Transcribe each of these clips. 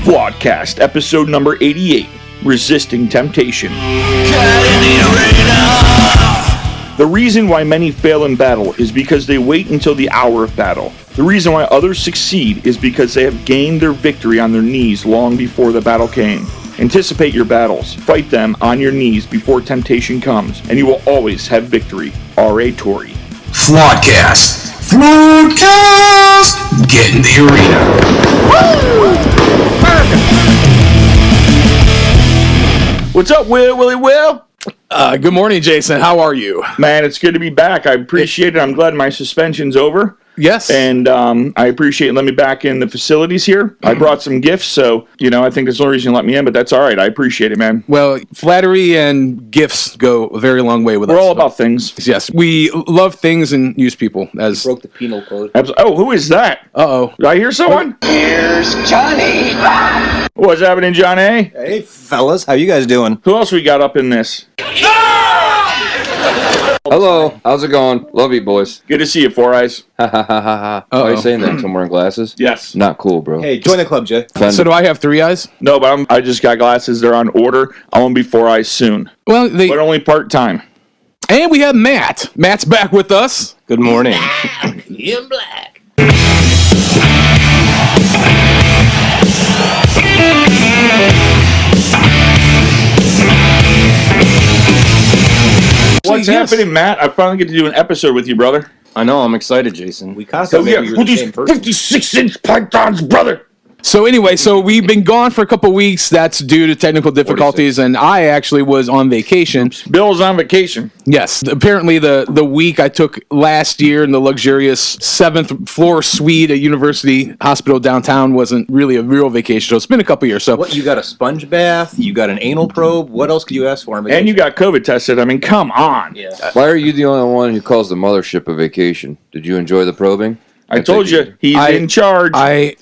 Flawedcast, episode number 88, Resisting Temptation. The reason why many fail in battle is because they wait until the hour of battle. The reason why others succeed is because they have gained their victory on their knees long before the battle came. Anticipate your battles. Fight them on your knees before temptation comes, and you will always have victory. R.A. Torrey. Flawedcast. Flawedcast! Get in the arena. Woo! What's up, Will? Good morning, Jason. How are you? Man, it's good to be back. I appreciate it. I'm glad my suspension's over. Yes. And I appreciate letting me back in the facilities here. I brought some gifts, so, I think that's the only reason you let me in, but that's all right. I appreciate it, man. Well, flattery and gifts go a very long way with us. We're all about things. Yes. We love things and use people. As broke the penal code. Oh, who is that? Uh-oh. Did I hear someone? Here's Johnny. What's happening, John A? Hey, fellas. How you guys doing? Who else we got up in this? Hello, how's it going? Love you, boys. Good to see you, Four Eyes. Ha ha ha ha ha. Why are you saying that? I'm wearing glasses? Yes. Not cool, bro. Hey, join the club, Jay. So do I have three eyes? No, but I just got glasses. They're on order. I'm going to be Four Eyes soon. Well, but only part-time. And we have Matt. Matt's back with us. Good morning. In black. What's happening, Matt? I finally get to do an episode with you, brother. I know, I'm excited, Jason. We constantly you're the same person. 56-inch pythons, brother. So anyway, we've been gone for a couple weeks. That's due to technical difficulties, 46. And I actually was on vacation. Bill's on vacation. Yes. Apparently the week I took last year in the luxurious 7th floor suite at University Hospital downtown wasn't really a real vacation. So it's been a couple years. So what, you got a sponge bath? You got an anal probe? What else could you ask for on vacation? And you got COVID tested. I mean, come on. Yeah. Why are you the only one who calls the mothership a vacation? Did you enjoy the probing? I told you, he's in charge.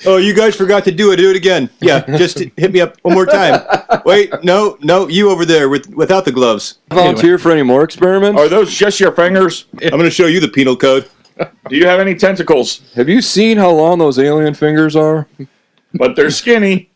Oh, you guys forgot to do it. Do it again. Yeah, just hit me up one more time. Wait, no, you over there without the gloves. Volunteer for any more experiments? Are those just your fingers? I'm going to show you the penal code. Do you have any tentacles? Have you seen how long those alien fingers are? But they're skinny.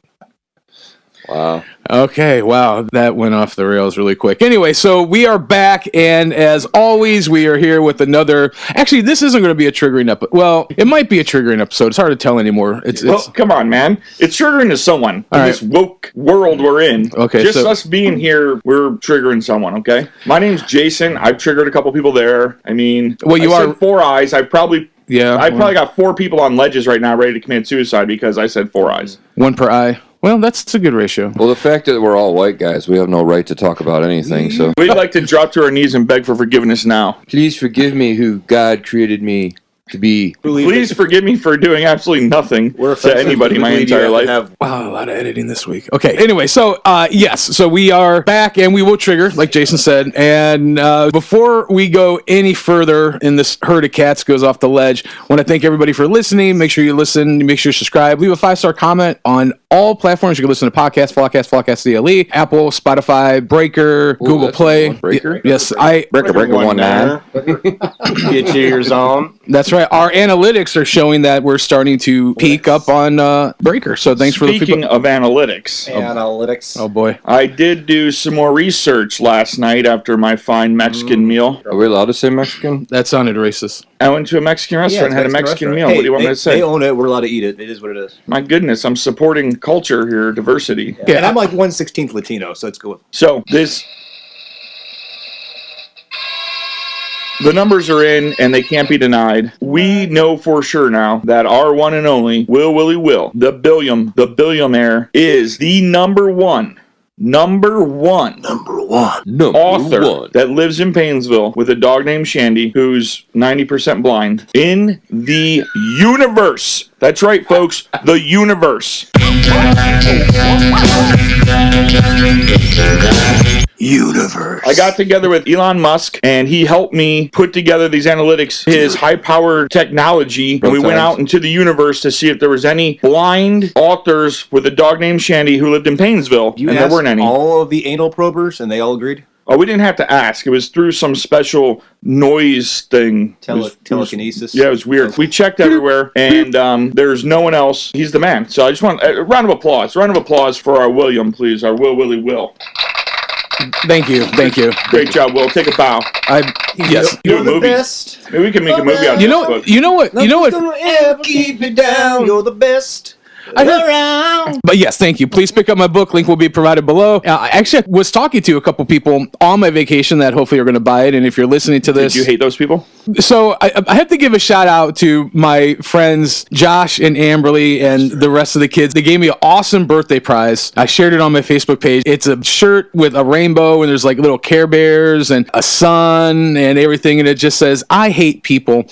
Wow. Okay, wow, that went off the rails really quick. Anyway, so we are back, and as always, we are here with another... Actually, this isn't going to be a triggering episode. Well, it might be a triggering episode. It's hard to tell anymore. Well, come on, man. It's triggering to someone in this woke world we're in. Okay, Just us being here, we're triggering someone, okay? My name's Jason. I've triggered a couple people there. I mean, well, you said Four Eyes. I probably got 4 people on ledges right now ready to commit suicide because I said 4 eyes. 1 per eye. Well, that's a good ratio. Well, the fact that we're all white guys, we have no right to talk about anything, so... We'd like to drop to our knees and beg for forgiveness now. Please forgive me who God created me to be. Please forgive me for doing absolutely nothing to anybody my entire life. Wow, a lot of editing this week. Okay, anyway, so yes, so we are back and we will trigger, like Jason said. And before we go any further in this herd of cats goes off the ledge, I want to thank everybody for listening. Make sure you listen, make sure you subscribe, leave a 5-star comment on all platforms. You can listen to podcasts, Flawedcast CLE, Apple, Spotify, Breaker, Google Play. Breaker? Yes, Breaker 19. Get yours on. That's right. Our analytics are showing that we're starting to peak up on Breaker. So thanks for the people. Speaking of analytics. Oh boy. I did do some more research last night after my fine Mexican meal. Are we allowed to say Mexican? That sounded racist. I went to a Mexican restaurant and had a Mexican meal. Hey, what do you want me to say? They own it. We're allowed to eat it. It is what it is. My goodness, I'm supporting culture here, diversity. Yeah. And I'm like 1/16 Latino, so it's cool. So the numbers are in, and they can't be denied. We know for sure now that our one and only Will, the billionaire, is the number one author that lives in Painesville with a dog named Shandy, who's 90% blind, in the universe. That's right, folks, the universe. I got together with Elon Musk, and he helped me put together these analytics, his high-powered technology, and we went out into the universe to see if there was any blind authors with a dog named Shandy who lived in Painesville, and there weren't any. All of the anal probers, and they all agreed? Oh, we didn't have to ask. It was through some special noise thing. Telekinesis. Yeah, it was weird. We checked everywhere, and there's no one else. He's the man. So I just want a round of applause. Round of applause for our William, please. Our Will. Thank you. Great job, Will. Take a bow. Yes. Do a movie. Best. Maybe we can make a movie out of You this know book. what? Gonna ever keep you down. You're the best. But yes, thank you. Please pick up my book. Link will be provided below. Actually, I was talking to a couple people on my vacation that hopefully are going to buy it. And if you're listening to this, Did you hate those people? So I have to give a shout out to my friends Josh and Amberly and the rest of the kids. They gave me an awesome birthday prize. I shared it on my Facebook page. It's a shirt with a rainbow and there's like little Care Bears and a sun and everything. And it just says, I hate people.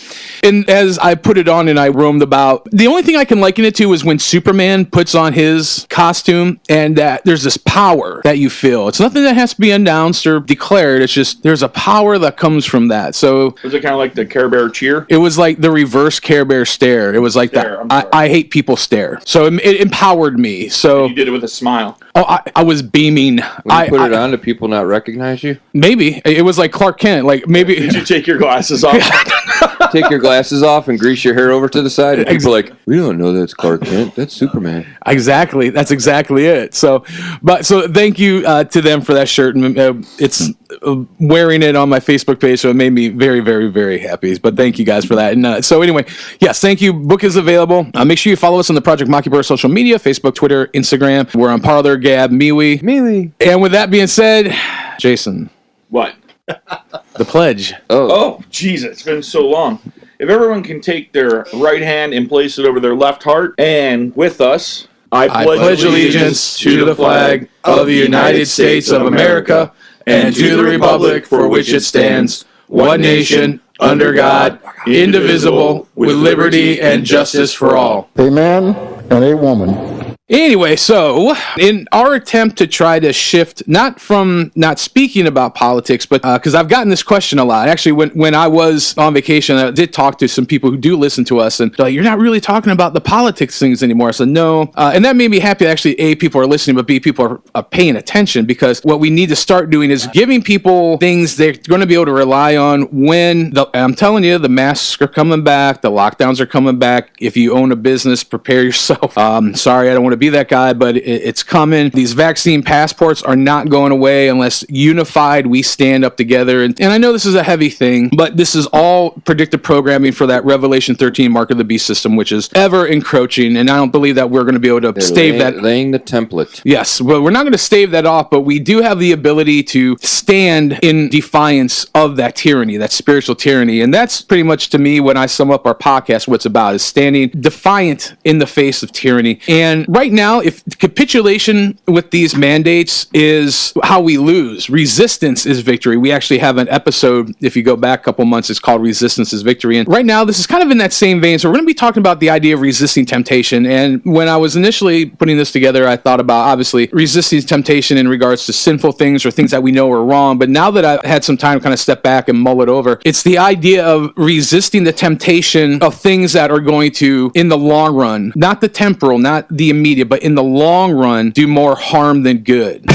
And as I put it on and I roamed about, the only thing I can liken it to is when Superman puts on his costume and that there's this power that you feel. It's nothing that has to be announced or declared. It's just there's a power that comes from that. So Was it kind of like the Care Bear cheer? it was like the reverse Care Bear stare. It was like Stare, that. I hate people stare. So it empowered me. So You did it with a smile. I was beaming. When you put it on, do people not recognize you? Maybe it was like Clark Kent. Like maybe Did you take your glasses off? Take your glasses off and grease your hair over to the side, and people are like, we don't know that's Clark Kent. That's Superman. Exactly. That's exactly it. So thank you to them for that shirt. And it's wearing it on my Facebook page, so it made me very, very, very happy. But thank you guys for that. And so anyway, yes, thank you. Book is available. Make sure you follow us on the Project Mockingbird social media: Facebook, Twitter, Instagram. We're on Parler, Gab, MeWe. And with that being said, Jason, What? the pledge. Oh, Jesus, it's been so long. If everyone can take their right hand and place it over their left heart, and with us, I pledge allegiance to the flag of the United States of America and to the republic for which it stands, one nation, under God, indivisible, with liberty and justice for all. A man and a woman. Anyway, so in our attempt to try to shift, not speaking about politics, but because I've gotten this question a lot. Actually, when I was on vacation, I did talk to some people who do listen to us, and they're like, you're not really talking about the politics things anymore. I said, no. And that made me happy that actually, A, people are listening, but B, people are paying attention, because what we need to start doing is giving people things they're going to be able to rely on when, I'm telling you, the masks are coming back, the lockdowns are coming back. If you own a business, prepare yourself. Sorry, I don't want to be that guy, but it's coming. These vaccine passports are not going away unless unified we stand up together. And I know this is a heavy thing, but this is all predictive programming for that Revelation 13 Mark of the Beast system, which is ever encroaching. And I don't believe that we're going to be able to stave that. Laying the template. Yes, well, we're not going to stave that off, but we do have the ability to stand in defiance of that tyranny, that spiritual tyranny. And that's pretty much, to me, when I sum up our podcast, what it's about is standing defiant in the face of tyranny. And right now, if capitulation with these mandates is how we lose, resistance is victory. We actually have an episode, if you go back a couple months, it's called Resistance is Victory. And right now, this is kind of in that same vein. So we're going to be talking about the idea of resisting temptation. And when I was initially putting this together, I thought about, obviously, resisting temptation in regards to sinful things or things that we know are wrong. But now that I've had some time to kind of step back and mull it over, it's the idea of resisting the temptation of things that are going to, in the long run, not the temporal, not the immediate, but in the long run, do more harm than good.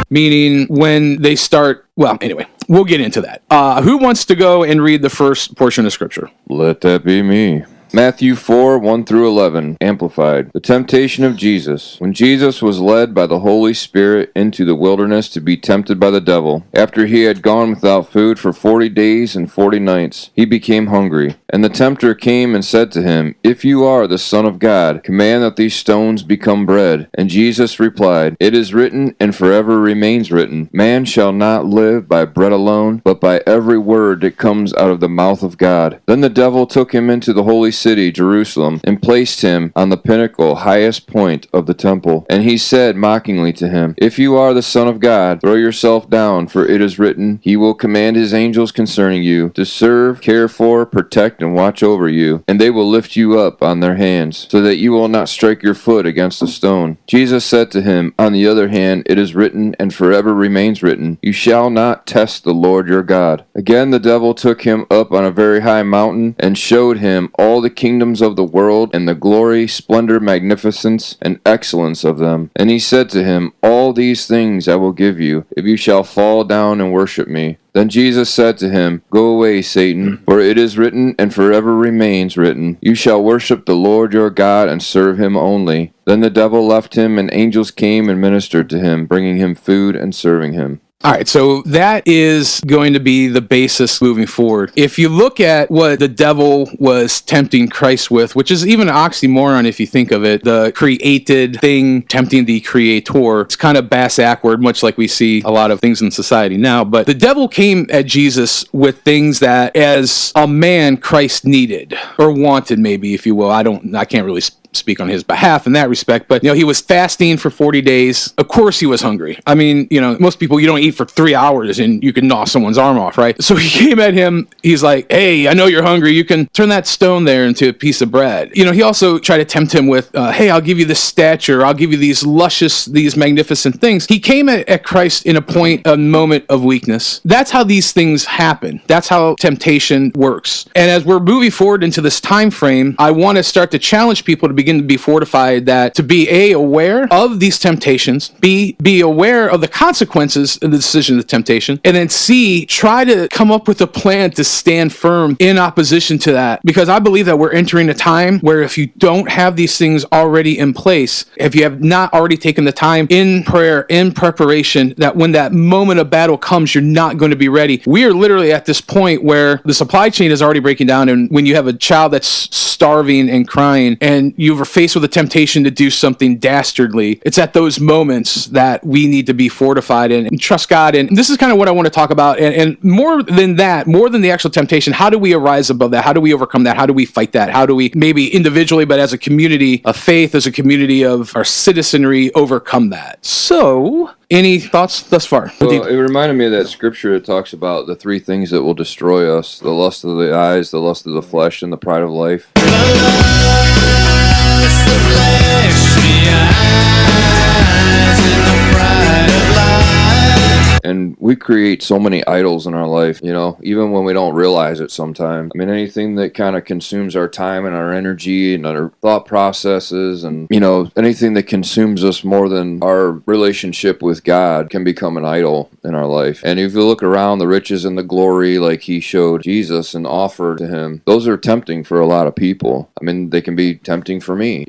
Meaning when they start, well, anyway, we'll get into that. Who wants to go and read the first portion of Scripture? Let that be me. Matthew 4, 1 through 11, Amplified. The temptation of Jesus. When Jesus was led by the Holy Spirit into the wilderness to be tempted by the devil, after he had gone without food for 40 days and 40 nights, he became hungry. And the tempter came and said to him, If you are the Son of God, command that these stones become bread. And Jesus replied, It is written, and forever remains written, Man shall not live by bread alone, but by every word that comes out of the mouth of God. Then the devil took him into the holy city, Jerusalem, and placed him on the pinnacle, highest point of the temple. And he said mockingly to him, If you are the Son of God, throw yourself down, for it is written, He will command His angels concerning you, to serve, care for, protect, and watch over you, and they will lift you up on their hands, so that you will not strike your foot against a stone. Jesus said to him, On the other hand, it is written, and forever remains written, You shall not test the Lord your God. Again the devil took him up on a very high mountain, and showed him all the kingdoms of the world, and the glory, splendor, magnificence, and excellence of them. And he said to him, All these things I will give you, if you shall fall down and worship me. Then Jesus said to him, Go away, Satan, for it is written, and forever remains written, You shall worship the Lord your God and serve him only. Then the devil left him, and angels came and ministered to him, bringing him food and serving him. All right, so that is going to be the basis moving forward. If you look at what the devil was tempting Christ with, which is even an oxymoron if you think of it, the created thing tempting the creator, it's kind of bass-ackward, much like we see a lot of things in society now. But the devil came at Jesus with things that, as a man, Christ needed, or wanted maybe, if you will. I can't really speak on his behalf in that respect, but he was fasting for 40 days. Of course he was hungry. I mean, most people, you don't eat for 3 hours and you can gnaw someone's arm off, right? So he came at him. He's like, hey, I know you're hungry. You can turn that stone there into a piece of bread. He also tried to tempt him with, hey, I'll give you this stature. I'll give you these luscious, these magnificent things. He came at Christ in a moment of weakness. That's how these things happen. That's how temptation works. And as we're moving forward into this time frame, I want to start to challenge people to begin to be fortified, that to be aware of these temptations, be aware of the consequences of the decision of the temptation, and then try to come up with a plan to stand firm in opposition to that. Because I believe that we're entering a time where if you don't have these things already in place, if you have not already taken the time in prayer, in preparation, that when that moment of battle comes, you're not going to be ready. We are literally at this point where the supply chain is already breaking down, and when you have a child that's starving and crying, and you are faced with a temptation to do something dastardly, it's at those moments that we need to be fortified and trust God. And this is kind of what I want to talk about. And more than that, more than the actual temptation, how do we arise above that? How do we overcome that? How do we fight that? How do we, maybe individually, but as a community of faith, as a community of our citizenry, overcome that? So, any thoughts thus far? Well, it reminded me of that scripture that talks about the three things that will destroy us: the lust of the eyes, the lust of the flesh, and the pride of life. And we create so many idols in our life, even when we don't realize it sometimes. I mean, anything that kind of consumes our time and our energy and our thought processes, and, anything that consumes us more than our relationship with God can become an idol in our life. And if you look around, the riches and the glory, like he showed Jesus and offered to him, those are tempting for a lot of people. I mean, they can be tempting for me,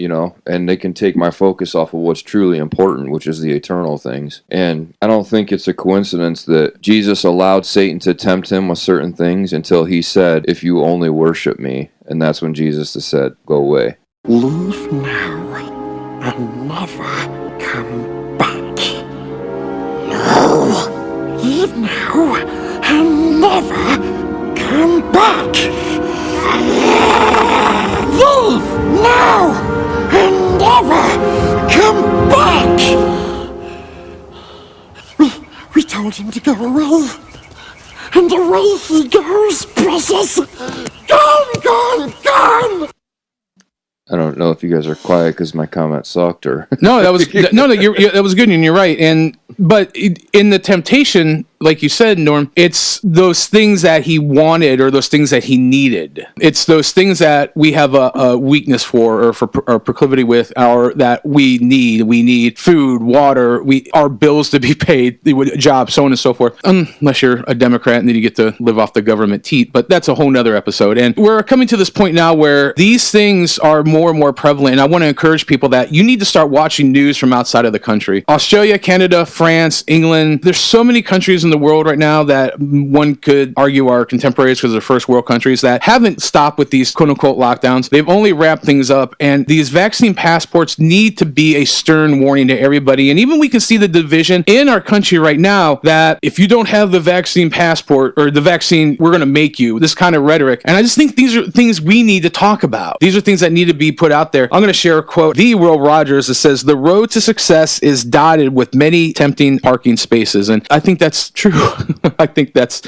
and they can take my focus off of what's truly important, which is the eternal things. And I don't think it's a coincidence that Jesus allowed Satan to tempt him with certain things until he said, if you only worship me. And that's when Jesus said, go away. Leave now and never come back. No, leave now and never come back. Leave now and never come back. We told him to go away, and away he goes, precious. Gone. I don't know if you guys are quiet because my comment sucked, or no, that was that was good, and you're right. But in the temptation, like you said, Norm, it's those things that he wanted or those things that he needed. It's those things that we have a weakness for, or for our proclivity with, or that we need. We need food, water, our bills to be paid, jobs, so on and so forth. Unless you're a Democrat and then you get to live off the government teat, but that's a whole nother episode. And we're coming to this point now where these things are more and more prevalent. And I want to encourage people that you need to start watching news from outside of the country. Australia, Canada, France, England. There's so many countries in the world right now that one could argue are contemporaries because they're first world countries that haven't stopped with these quote-unquote lockdowns. They've only wrapped things up, and these vaccine passports need to be a stern warning to everybody. And even we can see the division in our country right now that if you don't have the vaccine passport or the vaccine, we're going to make you, this kind of rhetoric. And I just think these are things we need to talk about. These are things that need to be put out there. I'm going to share a quote, the Will Rogers, that says, "The road to success is dotted with many tempting parking spaces." And I think that's true. I think that's,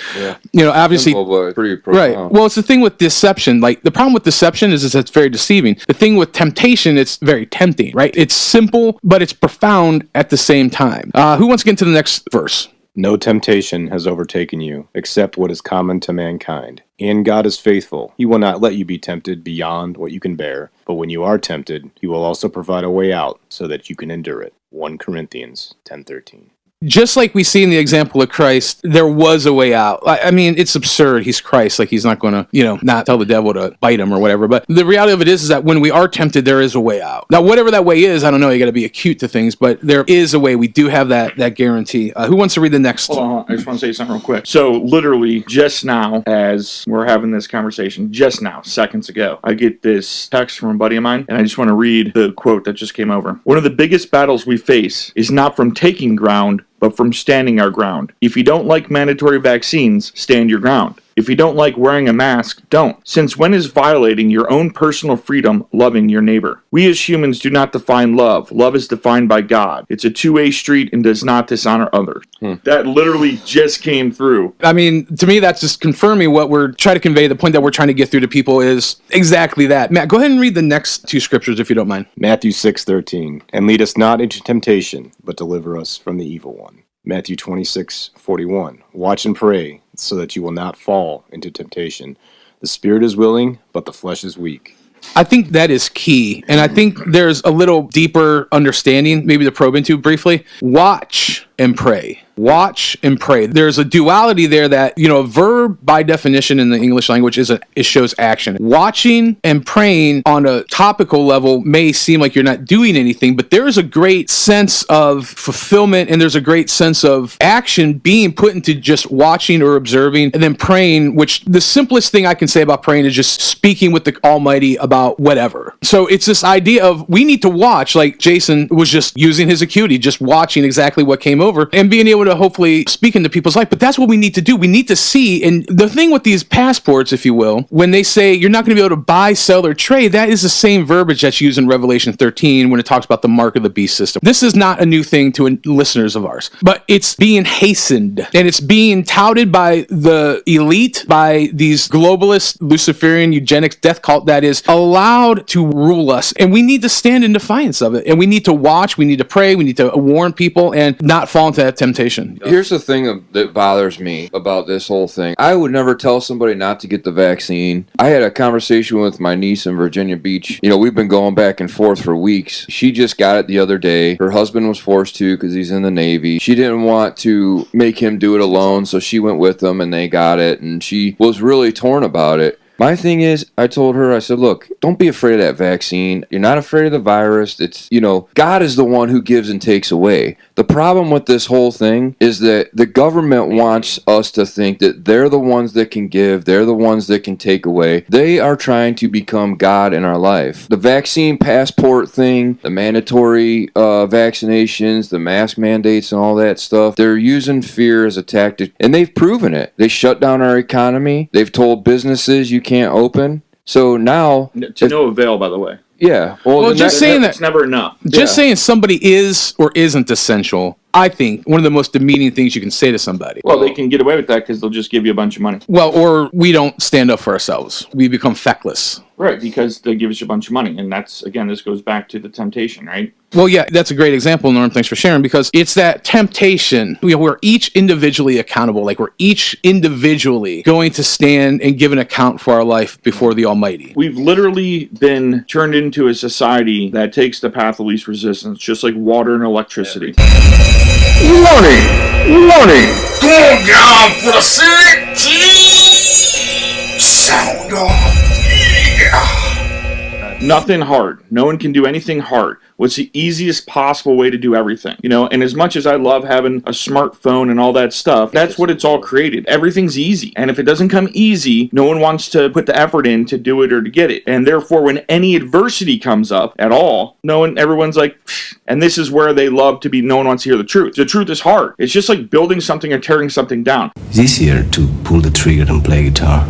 obviously, simple, but pretty profound. Right. Well, it's the thing with deception. Like, the problem with deception is it's very deceiving. The thing with temptation, it's very tempting, right? It's simple, but it's profound at the same time. Who wants to get into the next verse? No temptation has overtaken you, except what is common to mankind. And God is faithful. He will not let you be tempted beyond what you can bear. But when you are tempted, he will also provide a way out so that you can endure it. 1 Corinthians 10:13. Just like we see in the example of Christ, there was a way out. I mean, it's absurd. He's Christ. Like, he's not going to, not tell the devil to bite him or whatever. But the reality of it is that when we are tempted, there is a way out. Now, whatever that way is, I don't know. You got to be acute to things, but there is a way. We do have that guarantee. Who wants to read the next? Hold on. I just want to say something real quick. So, literally, just now, as we're having this conversation, just now, seconds ago, I get this text from a buddy of mine, and I just want to read the quote that just came over. One of the biggest battles we face is not from taking ground, but from standing our ground. If you don't like mandatory vaccines, stand your ground. If you don't like wearing a mask, don't. Since when is violating your own personal freedom loving your neighbor? We as humans do not define love. Love is defined by God. It's a two-way street and does not dishonor others. That literally just came through. I mean, to me, that's just confirming what we're trying to convey. The point that we're trying to get through to people is exactly that. Matt, go ahead and read the next 2 scriptures if you don't mind. Matthew 6:13. And lead us not into temptation, but deliver us from the evil one. Matthew 26:41. Watch and pray, so that you will not fall into temptation. The spirit is willing, but the flesh is weak. I think that is key. And I think there's a little deeper understanding, maybe to probe into briefly. Watch and pray. Watch and pray. There's a duality there that, a verb by definition in the English language it shows action. Watching and praying on a topical level may seem like you're not doing anything, but there is a great sense of fulfillment and there's a great sense of action being put into just watching or observing and then praying, which the simplest thing I can say about praying is just speaking with the Almighty about whatever. So it's this idea of we need to watch, like Jason was just using his acuity, just watching exactly what came over and being able to hopefully speak into people's life. But that's what we need to do. We need to see. And the thing with these passports, if you will, when they say you're not going to be able to buy, sell, or trade, that is the same verbiage that's used in Revelation 13 when it talks about the mark of the beast system. This is not a new thing to listeners of ours, but it's being hastened and it's being touted by the elite, by these globalist, Luciferian, eugenics, death cult that is allowed to rule us. And we need to stand in defiance of it. And we need to watch, we need to pray, we need to warn people and not fall into that temptation. Here's the thing that bothers me about this whole thing. I would never tell somebody not to get the vaccine. I had a conversation with my niece in Virginia Beach. We've been going back and forth for weeks. She just got it the other day. Her husband was forced to because he's in the Navy. She didn't want to make him do it alone, so she went with him and they got it, and she was really torn about it. My thing is, I told her, I said, look, don't be afraid of that vaccine. You're not afraid of the virus. It's, God is the one who gives and takes away. The problem with this whole thing is that the government wants us to think that they're the ones that can give, they're the ones that can take away. They are trying to become God in our life. The vaccine passport thing, the mandatory vaccinations, the mask mandates and all that stuff, they're using fear as a tactic, and they've proven it. They shut down our economy. They've told businesses you can't open. So now... To no avail, by the way. Yeah. Well, just saying that... It's never enough. Just saying somebody is or isn't essential, I think, one of the most demeaning things you can say to somebody. Well, they can get away with that because they'll just give you a bunch of money. Well, or we don't stand up for ourselves. We become feckless. Right, because they give us a bunch of money. And that's, again, this goes back to the temptation, right? Well, yeah, that's a great example, Norm. Thanks for sharing, because it's that temptation. We're each individually accountable. Like, we're each individually going to stand and give an account for our life before the Almighty. We've literally been turned into a society that takes the path of least resistance, just like water and electricity. Warning! Warning! Go down for the sick! Sound off! Nothing hard. No one can do anything hard. What's the easiest possible way to do everything? And as much as I love having a smartphone and all that stuff, that's what it's all created. Everything's easy. And if it doesn't come easy, no one wants to put the effort in to do it or to get it. And therefore, when any adversity comes up at all, everyone's like, pfft. And this is where they love to be, no one wants to hear the truth. The truth is hard. It's just like building something or tearing something down. It's easier to pull the trigger and play guitar.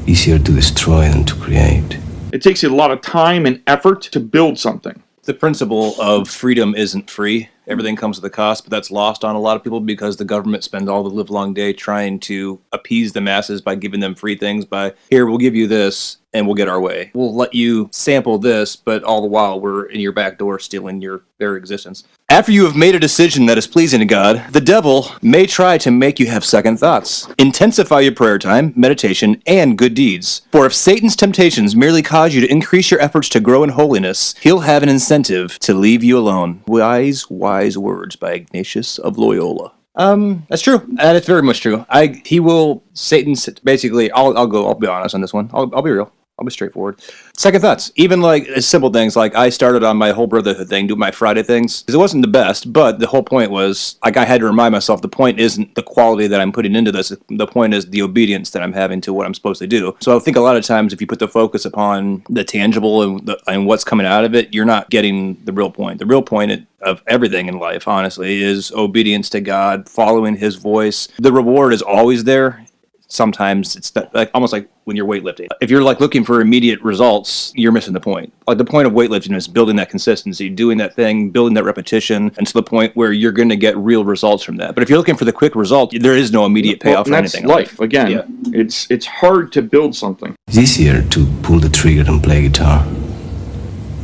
Easier to destroy than to create. It takes a lot of time and effort to build something. The principle of freedom isn't free. Everything comes with a cost, but that's lost on a lot of people because the government spends all the livelong day trying to appease the masses by giving them free things by, here, we'll give you this, and we'll get our way. We'll let you sample this, but all the while we're in your back door stealing your very existence. After you have made a decision that is pleasing to God, the devil may try to make you have second thoughts. Intensify your prayer time, meditation, and good deeds. For if Satan's temptations merely cause you to increase your efforts to grow in holiness, he'll have an incentive to leave you alone. Wise words by Ignatius of Loyola. That's true. And it's very much true. Satan's basically, I'll be honest on this one. I'll be real. I'll be straightforward. Second thoughts. Even like simple things, like I started on my whole brotherhood thing, doing my Friday things, because it wasn't the best, but the whole point was, like, I had to remind myself, the point isn't the quality that I'm putting into this, the point is the obedience that I'm having to what I'm supposed to do. So I think a lot of times if you put the focus upon the tangible and what's coming out of it, you're not getting the real point. The real point of everything in life, honestly, is obedience to God, following his voice. The reward is always there. Sometimes it's almost like when you're weightlifting. If you're like looking for immediate results, you're missing the point. Like the point of weightlifting is building that consistency, doing that thing, building that repetition, and to the point where you're going to get real results from that. But if you're looking for the quick result, there is no immediate payoff for anything. That's life. Again, yeah. It's hard to build something. It's easier to pull the trigger and play guitar.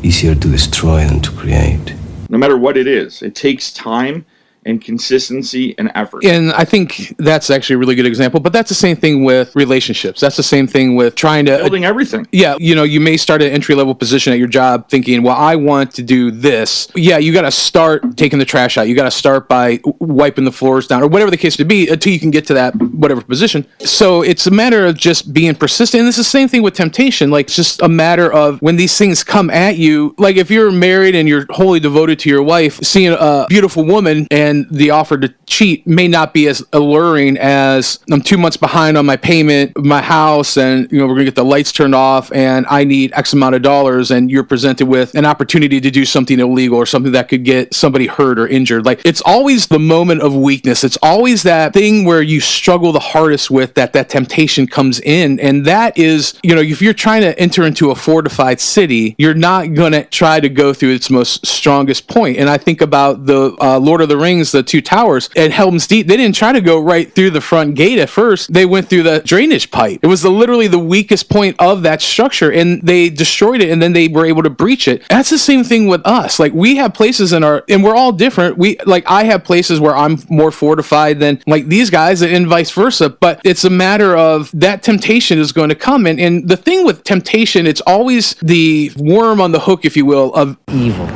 Easier to destroy than to create. No matter what it is, it takes time and consistency and effort. And I think that's actually a really good example, but that's the same thing with relationships. That's the same thing with trying to... building everything. Yeah, you may start an entry-level position at your job thinking, well, I want to do this. Yeah, you got to start taking the trash out. You got to start by wiping the floors down, or whatever the case may be, until you can get to that whatever position. So it's a matter of just being persistent. And it's the same thing with temptation. Like, it's just a matter of when these things come at you, like if you're married and you're wholly devoted to your wife, seeing a beautiful woman and the offer to cheat may not be as alluring as I'm 2 months behind on my payment of my house, and we're gonna get the lights turned off and I need X amount of dollars, and you're presented with an opportunity to do something illegal or something that could get somebody hurt or injured. Like, it's always the moment of weakness. It's always that thing where you struggle the hardest with, that temptation comes in. And that is, if you're trying to enter into a fortified city, you're not gonna try to go through its most strongest point. And I think about the Lord of the Rings, the Two Towers at Helm's Deep. They didn't try to go right through the front gate at first. They went through the drainage pipe. It was literally the weakest point of that structure, and they destroyed it, and then they were able to breach it. That's the same thing with us. Like, we have places and we're all different. I have places where I'm more fortified than like these guys, and vice versa. But it's a matter of that temptation is going to come. And the thing with temptation, it's always the worm on the hook, if you will, of evil.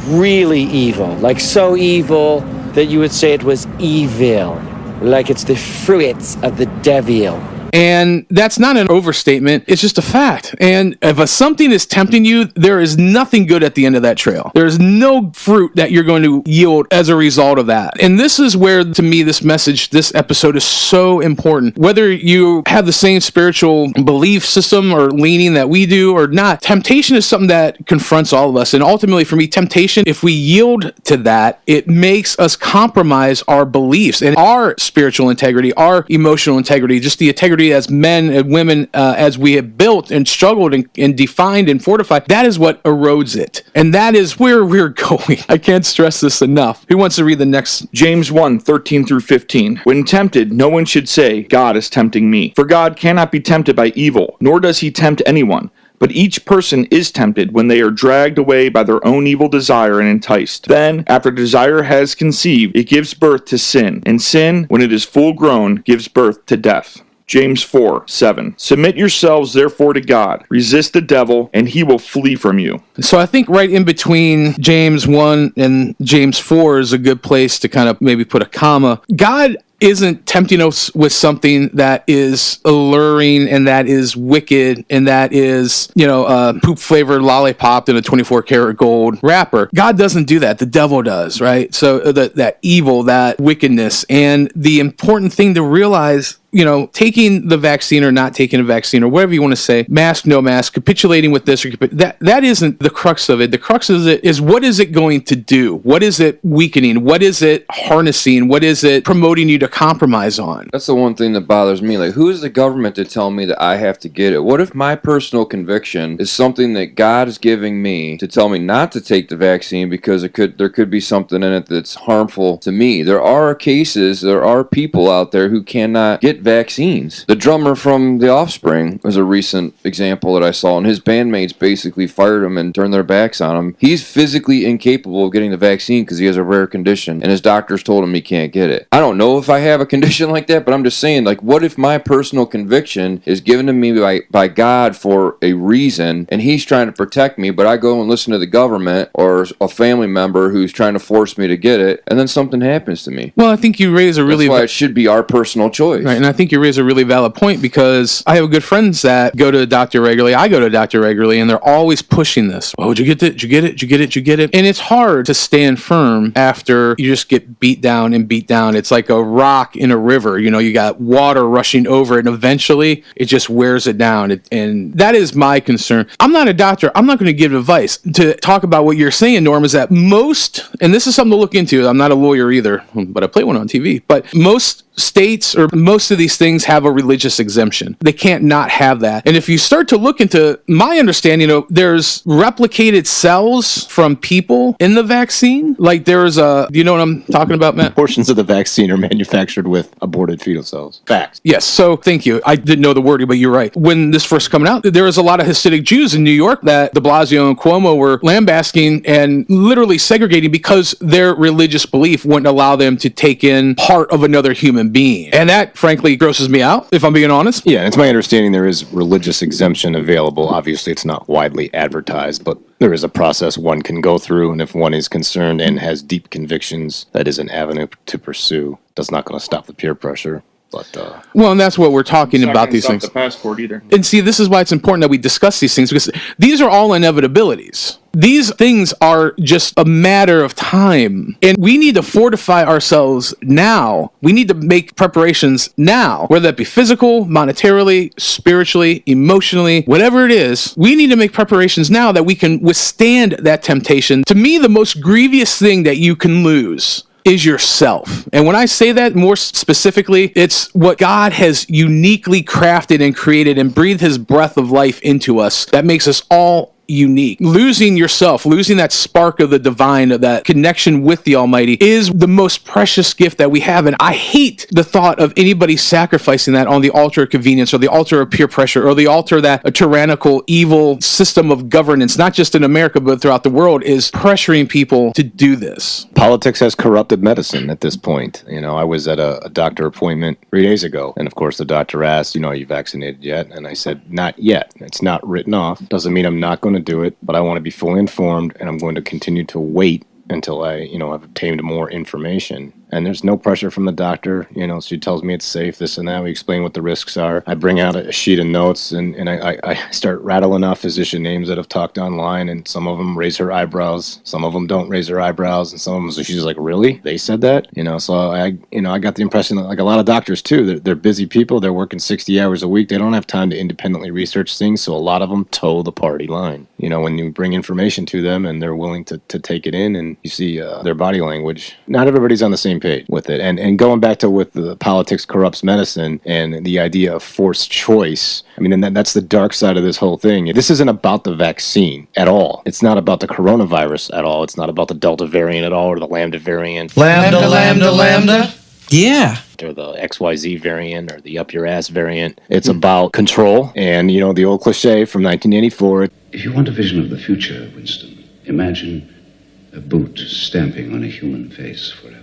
Really evil. Like, so evil that you would say it was evil, like it's the fruits of the devil. And that's not an overstatement. It's just a fact. And if something is tempting you, there is nothing good at the end of that trail. There is no fruit that you're going to yield as a result of that. And this is where, to me, this episode is so important. Whether you have the same spiritual belief system or leaning that we do or not, temptation is something that confronts all of us. And ultimately, for me, temptation, if we yield to that, it makes us compromise our beliefs and our spiritual integrity, our emotional integrity, just the integrity as men and women, as we have built and struggled and defined and fortified. That is what erodes it. And that is where we're going. I can't stress this enough. Who wants to read the next? James 1:13-15. When tempted, no one should say, God is tempting me. For God cannot be tempted by evil, nor does he tempt anyone. But each person is tempted when they are dragged away by their own evil desire and enticed. Then, after desire has conceived, it gives birth to sin. And sin, when it is full grown, gives birth to death. James 4:7. Submit yourselves therefore to God. Resist the devil, and he will flee from you. So I think right in between James 1 and James 4 is a good place to kind of maybe put a comma. God isn't tempting us with something that is alluring and that is wicked and that is, poop flavored lollipop in a 24 karat gold wrapper. God doesn't do that. The devil does, right? So that evil, that wickedness. And the important thing to realize, taking the vaccine or not taking a vaccine or whatever you want to say, mask, no mask, capitulating with this, or that isn't the crux of it. The crux of it is, what is it going to do? What is it weakening? What is it harnessing? What is it promoting you to compromise on. That's the one thing that bothers me. Like, who is the government to tell me that I have to get it? What if my personal conviction is something that God is giving me to tell me not to take the vaccine because there could be something in it that's harmful to me? There are people out there who cannot get vaccines. The drummer from The Offspring was a recent example that I saw, and his bandmates basically fired him and turned their backs on him. He's physically incapable of getting the vaccine because he has a rare condition, and his doctors told him he can't get it. I don't know if I have a condition like that, but I'm just saying, like, what if my personal conviction is given to me by God for a reason, and he's trying to protect me, but I go and listen to the government or a family member who's trying to force me to get it, and then something happens to me? Well, I think you raise a really... That's why it should be our personal choice. Right, and I think you raise a really valid point, because I have good friends that go to the doctor regularly. I go to the doctor regularly, and they're always pushing this. Oh, did you get it? Did you get it? Did you get it? Did you get it? And it's hard to stand firm after you just get beat down and beat down. It's like a rock in a river. You know, you got water rushing over it, and eventually it just wears it down. And that is my concern. I'm not a doctor. I'm not going to give advice. To talk about what you're saying, Norm, is that most, and this is something to look into. I'm not a lawyer either, but I play one on TV. But most states or most of these things have a religious exemption. They can't not have that. And if you start to look into my understanding, there's replicated cells from people in the vaccine. Like there's do you know what I'm talking about, Matt? Portions of the vaccine are manufactured with aborted fetal cells. Facts. Yes. So thank you. I didn't know the wording, but you're right. When this first coming out, there was a lot of Hasidic Jews in New York that de Blasio and Cuomo were lambasting and literally segregating because their religious belief wouldn't allow them to take in part of another human being. And that, frankly, grosses me out, if I'm being honest. Yeah, it's my understanding there is religious exemption available. Obviously, it's not widely advertised, but there is a process one can go through, and if one is concerned and has deep convictions, that is an avenue to pursue. That's not going to stop the peer pressure. But, well, and that's what we're talking about, these things. The passport either. And see, this is why it's important that we discuss these things, because these are all inevitabilities. These things are just a matter of time. And we need to fortify ourselves now. We need to make preparations now, whether that be physical, monetarily, spiritually, emotionally, whatever it is. We need to make preparations now that we can withstand that temptation. To me, the most grievous thing that you can lose is yourself. And when I say that more specifically, it's what God has uniquely crafted and created and breathed his breath of life into us that makes us all unique. Losing yourself, losing that spark of the divine, of that connection with the Almighty, is the most precious gift that we have. And I hate the thought of anybody sacrificing that on the altar of convenience, or the altar of peer pressure, or the altar that a tyrannical, evil system of governance, not just in America, but throughout the world, is pressuring people to do this. Politics has corrupted medicine at this point. You know, I was at a doctor appointment 3 days ago, and of course the doctor asked, are you vaccinated yet? And I said, not yet. It's not written off. Doesn't mean I'm not going to do it, but I want to be fully informed, and I'm going to continue to wait until I, have obtained more information. And there's no pressure from the doctor. She tells me it's safe, this and that. We explain what the risks are. I bring out a sheet of notes, and I start rattling off physician names that have talked online, and some of them raise her eyebrows. Some of them don't raise her eyebrows, and some of them, so she's like, really? They said that? So I got the impression that, like a lot of doctors too, they're busy people. They're working 60 hours a week. They don't have time to independently research things, so a lot of them toe the party line. When you bring information to them and they're willing to take it in, and you see their body language, not everybody's on the same page with it. And going back to with the politics corrupts medicine and the idea of forced choice, that's the dark side of this whole thing. This isn't about the vaccine at all. It's not about the coronavirus at all. It's not about the Delta variant at all, or the Lambda variant. Lambda? Yeah. Or the XYZ variant, or the up your ass variant. It's about control, and the old cliche from 1984. If you want a vision of the future, Winston, imagine a boot stamping on a human face forever.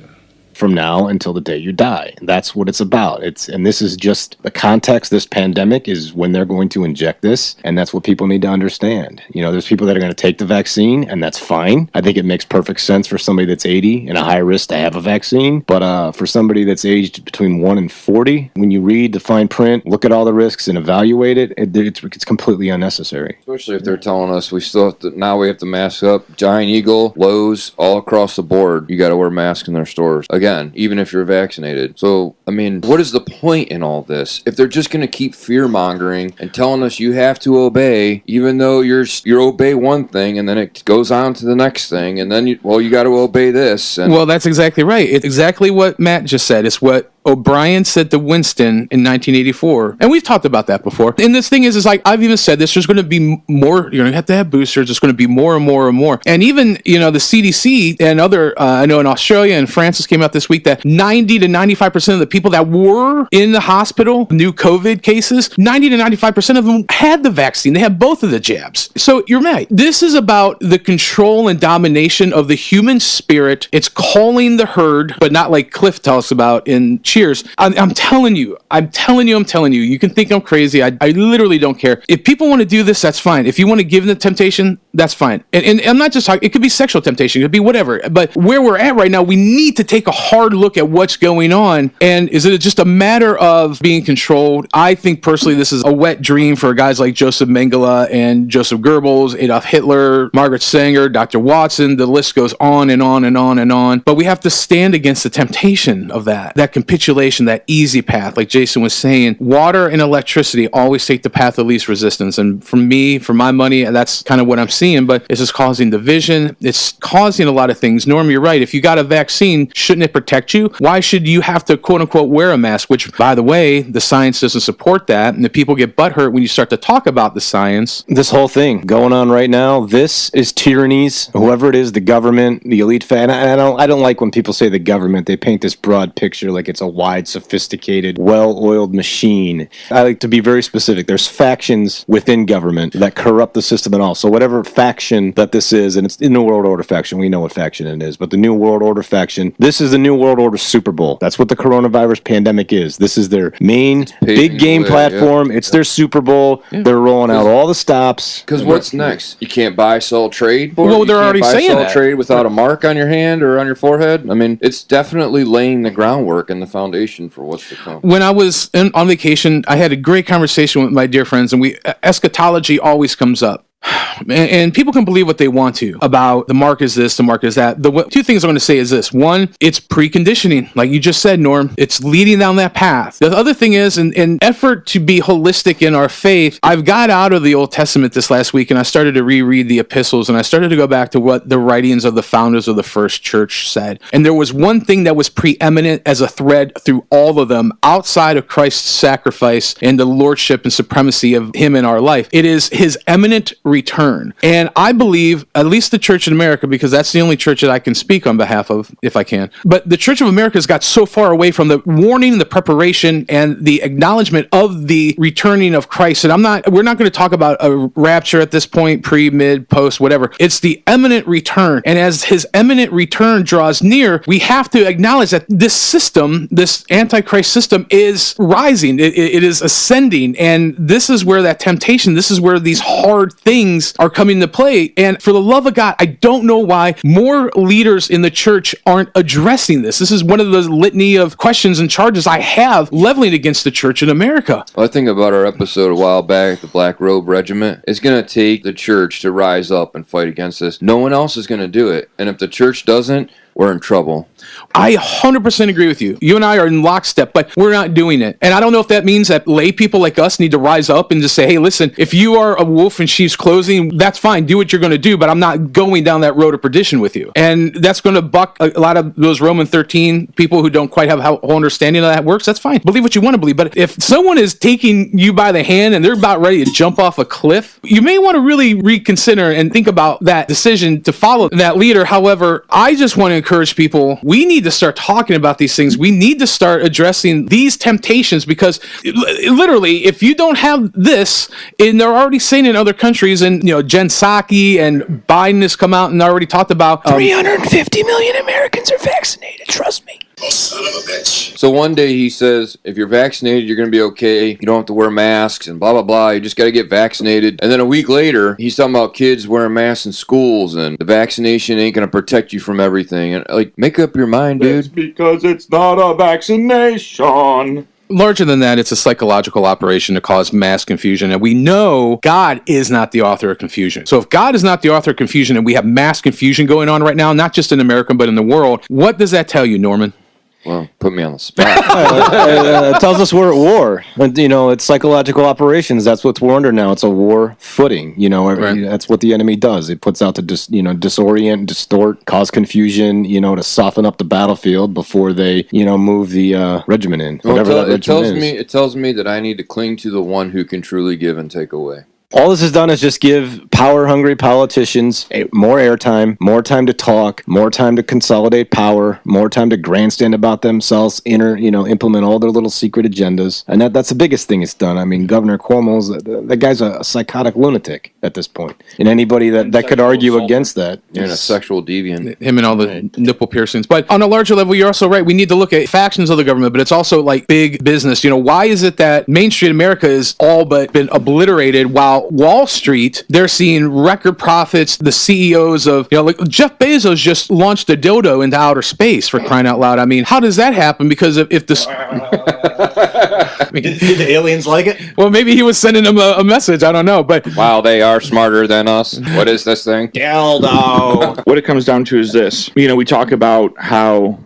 From now until the day you die. That's what it's about. And this is just the context. This pandemic is when they're going to inject this, and that's what people need to understand. There's people that are going to take the vaccine, and that's fine. I think it makes perfect sense for somebody that's 80 and a high risk to have a vaccine. But for somebody that's aged between 1 and 40, when you read the fine print, look at all the risks and evaluate it, it's completely unnecessary. Especially if they're telling us we have to mask up. Giant Eagle, Lowe's, all across the board, you got to wear masks in their stores. Again, even if you're vaccinated. So, what is the point in all this? If they're just going to keep fear-mongering and telling us you have to obey, even though you're obey one thing, and then it goes on to the next thing, and then you got to obey this. And well, that's exactly right. It's exactly what Matt just said. It's what O'Brien said to Winston in 1984, and we've talked about that before. And this thing is like, I've even said this, there's going to be more, you're going to have boosters, there's going to be more and more and more. And even, the CDC and other, I know in Australia and France came out this week that 90 to 95% of the people that were in the hospital, new COVID cases, 90 to 95% of them had the vaccine. They had both of the jabs. So you're right. This is about the control and domination of the human spirit. It's calling the herd, but not like Cliff tells us about in Cheers. I'm telling you. You can think I'm crazy. I literally don't care. If people want to do this, that's fine. If you want to give them the temptation, that's fine. And I'm not just talking, it could be sexual temptation, it could be whatever. But where we're at right now, we need to take a hard look at what's going on. And is it just a matter of being controlled? I think personally, this is a wet dream for guys like Joseph Mengele and Joseph Goebbels, Adolf Hitler, Margaret Sanger, Dr. Watson. The list goes on and on and on and on. But we have to stand against the temptation of that capitulation, that easy path. Like Jason was saying, water and electricity always take the path of least resistance. And for me, for my money, that's kind of what I'm seeing. But this is causing division. It's causing a lot of things. Norm, you're right. If you got a vaccine, shouldn't it protect you? Why should you have to, quote unquote, wear a mask? Which, by the way, the science doesn't support that. And the people get butthurt when you start to talk about the science. This whole thing going on right now, this is tyrannies. Whoever it is, the government, the elite fan. I don't like when people say the government. They paint this broad picture like it's a wide, sophisticated, well-oiled machine. I like to be very specific. There's factions within government that corrupt the system and all. So whatever faction that this is, and it's the New World Order faction, we know what faction it is, but the New World Order faction, this is the New World Order Super Bowl. That's what the coronavirus pandemic is. This is their main big game platform. It's their Super Bowl. They're rolling out all the stops. Because what's next? You can't buy, sell, trade. Well, they're already saying that. Sell, trade without a mark on your hand or on your forehead. I mean, it's definitely laying the groundwork and the foundation for what's to come. When I was on vacation, I had a great conversation with my dear friends, and eschatology always comes up. And people can believe what they want to about the mark is this, the mark is that. The two things I'm going to say is this. One, it's preconditioning. Like you just said, Norm, it's leading down that path. The other thing is, in effort to be holistic in our faith, I've got out of the Old Testament this last week and I started to reread the epistles and I started to go back to what the writings of the founders of the first church said. And there was one thing that was preeminent as a thread through all of them outside of Christ's sacrifice and the lordship and supremacy of him in our life. It is his eminent return. And I believe, at least the Church in America, because that's the only church that I can speak on behalf of, if I can, but the Church of America has got so far away from the warning, the preparation, and the acknowledgement of the returning of Christ. And we're not going to talk about a rapture at this point, pre, mid, post, whatever. It's the imminent return. And as his imminent return draws near, we have to acknowledge that this system, this Antichrist system, is rising. It is ascending. And this is where that temptation, this is where these hard things are coming to play. And for the love of God, I don't know why more leaders in the church aren't addressing this. This is one of the litany of questions and charges I have leveling against the church in America. Well, I think about our episode a while back, the Black Robe Regiment. It's going to take the church to rise up and fight against this. No one else is going to do it. And if the church doesn't, we're in trouble. I 100% agree with you. You and I are in lockstep, but we're not doing it. And I don't know if that means that lay people like us need to rise up and just say, hey, listen, if you are a wolf in sheep's clothing, that's fine. Do what you're going to do, but I'm not going down that road of perdition with you. And that's going to buck a lot of those Roman 13 people who don't quite have a whole understanding of that works. That's fine. Believe what you want to believe. But if someone is taking you by the hand and they're about ready to jump off a cliff, you may want to really reconsider and think about that decision to follow that leader. However, I just want to encourage people, we need to start talking about these things. We need to start addressing these temptations because literally, if you don't have this, and they're already saying in other countries, and Jen Psaki and Biden has come out and already talked about 350 million Americans are vaccinated. Trust me. Oh, son of a bitch. So one day he says, if you're vaccinated, you're going to be okay. You don't have to wear masks and blah, blah, blah. You just got to get vaccinated. And then a week later, he's talking about kids wearing masks in schools and the vaccination ain't going to protect you from everything. And make up your mind, dude. It's because it's not a vaccination. Larger than that, it's a psychological operation to cause mass confusion. And we know God is not the author of confusion. So if God is not the author of confusion and we have mass confusion going on right now, not just in America, but in the world, what does that tell you, Norman? Well, put me on the spot. It tells us we're at war. It's psychological operations. That's what we're under now. It's a war footing. That's what the enemy does. It puts out to disorient, distort, cause confusion. To soften up the battlefield before they move the regiment in. It tells me that I need to cling to the one who can truly give and take away. All this has done is just give power-hungry politicians more airtime, more time to talk, more time to consolidate power, more time to grandstand about themselves, implement all their little secret agendas. And that's the biggest thing it's done. I mean, Governor Cuomo's, that guy's a psychotic lunatic at this point. And anybody that could argue against that. And a sexual deviant. Him and all the nipple piercings. But on a larger level, you're also right. We need to look at factions of the government, but it's also like big business. Why is it that Main Street America is all but been obliterated while Wall Street, they're seeing record profits? The CEOs of, like Jeff Bezos just launched a dildo into outer space, for crying out loud. I mean, how does that happen? Because if the did the aliens like it? Well, maybe he was sending them a message. I don't know, but wow, they are smarter than us. What is this thing? Dildo. What it comes down to is this. We talk about how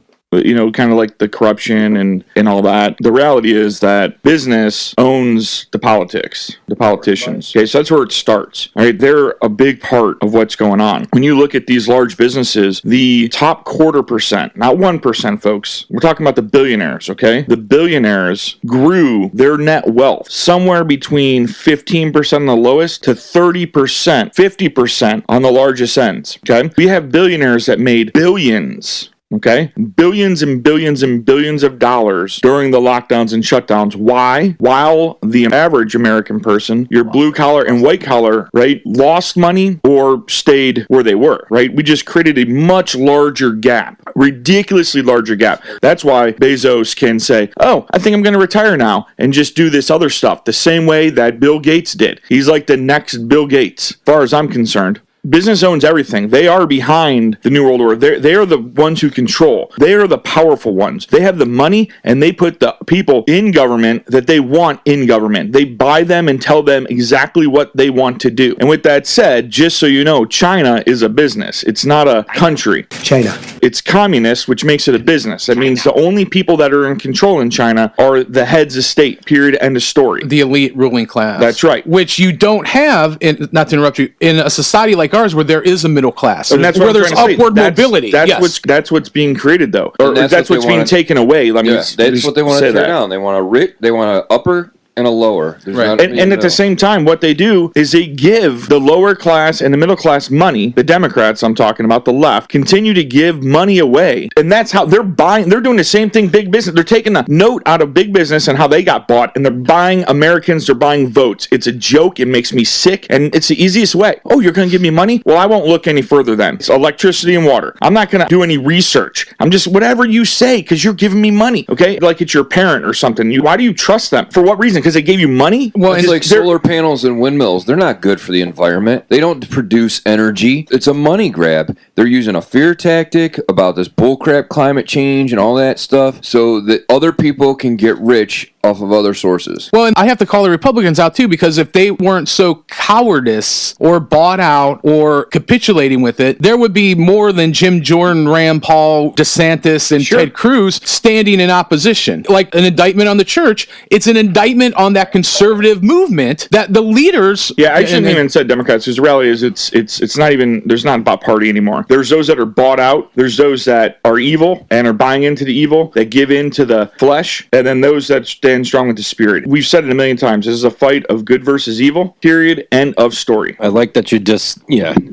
kind of like the corruption and all that. The reality is that business owns the politics, the politicians. Okay, so that's where it starts. Right, they're a big part of what's going on. When you look at these large businesses, the top 0.25%, not 1%, folks. We're talking about the billionaires. Okay, the billionaires grew their net wealth somewhere between 15% on the lowest to 30%, 50% on the largest ends. Okay, we have billionaires that made billions. Okay? Billions and billions and billions of dollars during the lockdowns and shutdowns. Why? While the average American person, your blue collar and white collar, right, lost money or stayed where they were, right? We just created a much larger gap, ridiculously larger gap. That's why Bezos can say, oh, I think I'm going to retire now and just do this other stuff the same way that Bill Gates did. He's like the next Bill Gates, as far as I'm concerned. Business owns everything. They are behind the New World Order. They are the ones who control. They are the powerful ones. They have the money, and they put the people in government that they want in government. They buy them and tell them exactly what they want to do. And with that said, just so you know, China is a business. It's not a country. China. It's communist, which makes it a business. That means the only people that are in control in China are the heads of state, period, end of story. The elite ruling class. That's right. Which you don't have, not to interrupt you, in a society like ours where there is a middle class, and that's where there's upward mobility. That's what's being created, though, or that's what's being taken away. That's what they want to tear down. They want a upper and a lower. Right. And at the same time, what they do is they give the lower class and the middle class money. The Democrats, I'm talking about, the left, continue to give money away. And that's how they're buying. They're doing the same thing big business. They're taking a note out of big business and how they got bought, and they're buying Americans. They're buying votes. It's a joke. It makes me sick. And it's the easiest way. Oh, you're going to give me money? Well, I won't look any further then. It's electricity and water. I'm not going to do any research. I'm just whatever you say because you're giving me money. Okay? Like it's your parent or something. Why do you trust them? For what reason? Because they gave you money? Well, it's like solar panels and windmills. They're not good for the environment. They don't produce energy. It's a money grab. They're using a fear tactic about this bullcrap climate change and all that stuff so that other people can get rich off of other sources. Well, and I have to call the Republicans out too, because if they weren't so cowardice or bought out or capitulating with it, there would be more than Jim Jordan, Rand Paul, DeSantis, and Ted Cruz standing in opposition. Like an indictment on the church, it's an indictment on that conservative movement that the leaders... Yeah, I shouldn't even say Democrats, because the reality is it's not even, there's not about party anymore. There's those that are bought out, there's those that are evil and are buying into the evil, that give in to the flesh, and then those that stand strong with the spirit. We've said it a million times. This is a fight of good versus evil, period, end of story. I like that you just,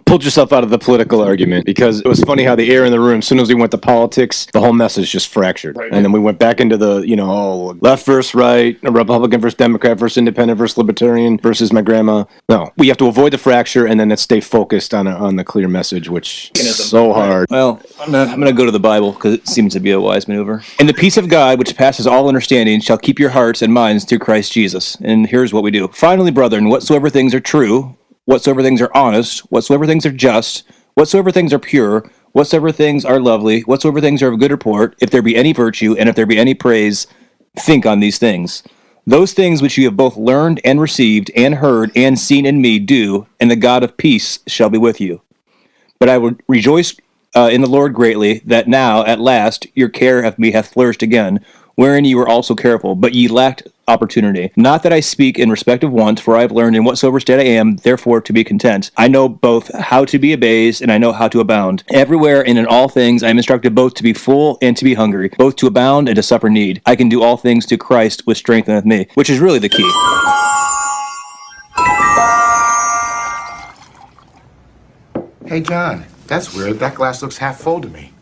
pulled yourself out of the political argument, because it was funny how the air in the room, as soon as we went to politics, the whole message just fractured. Right. And then we went back into the, left versus right, Republican versus Democrat versus independent versus libertarian versus my grandma. No, we have to avoid the fracture and then let's stay focused on the clear message, which is so hard. Well, I'm going to go to the Bible because it seems to be a wise maneuver. And the peace of God, which passes all understanding, shall keep your hearts and minds through Christ Jesus. And here's what we do. Finally, brethren, whatsoever things are true, whatsoever things are honest, whatsoever things are just, whatsoever things are pure, whatsoever things are lovely, whatsoever things are of good report, if there be any virtue, and if there be any praise, think on these things. Those things which you have both learned and received and heard and seen in me do, and the God of peace shall be with you. But I would rejoice in the Lord greatly, that now, at last, your care of me hath flourished again, wherein ye were also careful, but ye lacked opportunity. Not that I speak in respect of want, for I have learned in whatsoever state I am, therefore to be content. I know both how to be abased, and I know how to abound. Everywhere and in all things I am instructed both to be full and to be hungry, both to abound and to suffer need. I can do all things through Christ, which strengtheneth me. Which is really the key. Hey, John, that's weird. That glass looks half full to me.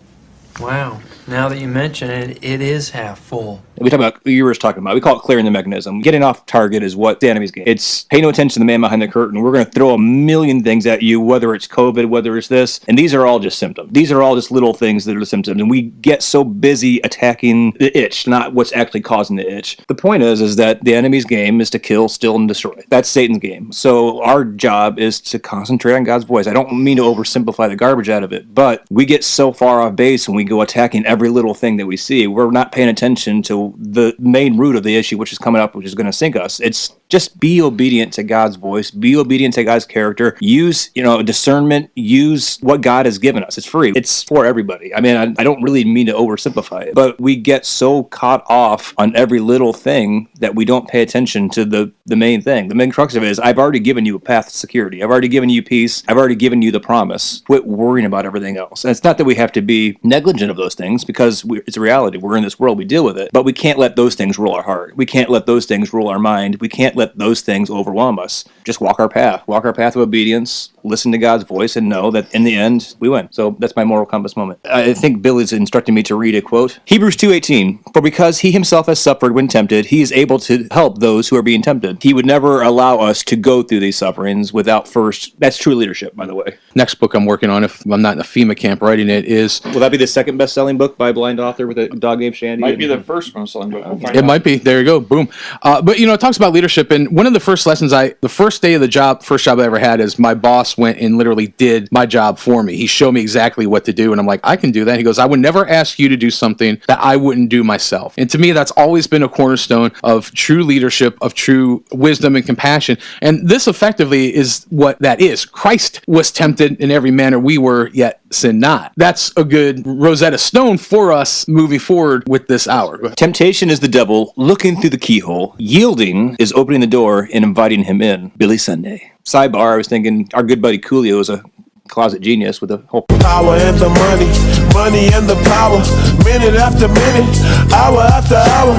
Wow. Now that you mention it, it is half full. We talk about, you were just talking about, we call it clearing the mechanism. Getting off target is what the enemy's game. It's pay no attention to the man behind the curtain. We're going to throw a million things at you, whether it's COVID, whether it's this, and these are all just symptoms. These are all just little things that are the symptoms, and we get so busy attacking the itch, not what's actually causing the itch. The point is that the enemy's game is to kill, steal, and destroy. That's Satan's game. So our job is to concentrate on God's voice. I don't mean to oversimplify the garbage out of it, but we get so far off base when we go attacking every little thing that we see. We're not paying attention to the main root of the issue, which is coming up, which is going to sink us. It's just be obedient to God's voice, be obedient to God's character, use, discernment, use what God has given us. It's free. It's for everybody. I mean, I don't really mean to oversimplify it, but we get so caught off on every little thing that we don't pay attention to the main thing. The main crux of it is, I've already given you a path to security. I've already given you peace. I've already given you the promise. Quit worrying about everything else. And it's not that we have to be negligent of those things, because it's a reality. We're in this world. We deal with it. But we can't let those things rule our heart. We can't let those things rule our mind. We can't let those things overwhelm us. Just walk our path. Walk our path of obedience. Listen to God's voice and know that in the end, we win. So that's my moral compass moment. I think Billy's instructing me to read a quote. Hebrews 2:18. For because he himself has suffered when tempted, he is able to help those who are being tempted. He would never allow us to go through these sufferings without first. That's true leadership, by the way. Next book I'm working on, if I'm not in a FEMA camp writing it, is... Will that be the second best-selling book by a blind author with a dog named Shandy? Might be the first most-selling book. It might be. There you go. Boom. But, it talks about leadership. And one of the first lessons the first day of the job, first job I ever had, is my boss went and literally did my job for me. He showed me exactly what to do. And I'm like, I can do that. He goes, I would never ask you to do something that I wouldn't do myself. And to me, that's always been a cornerstone of true leadership, of true wisdom and compassion. And this effectively is what that is. Christ was tempted in every manner we were, yet sin not. That's a good Rosetta Stone for us moving forward with this hour. Temptation is the devil looking through the keyhole. Yielding is opening the door and inviting him in. Billy Sunday. Sidebar, I was thinking our good buddy Coolio is a closet genius with a whole... Power and the money and the power. Minute after minute, hour after hour.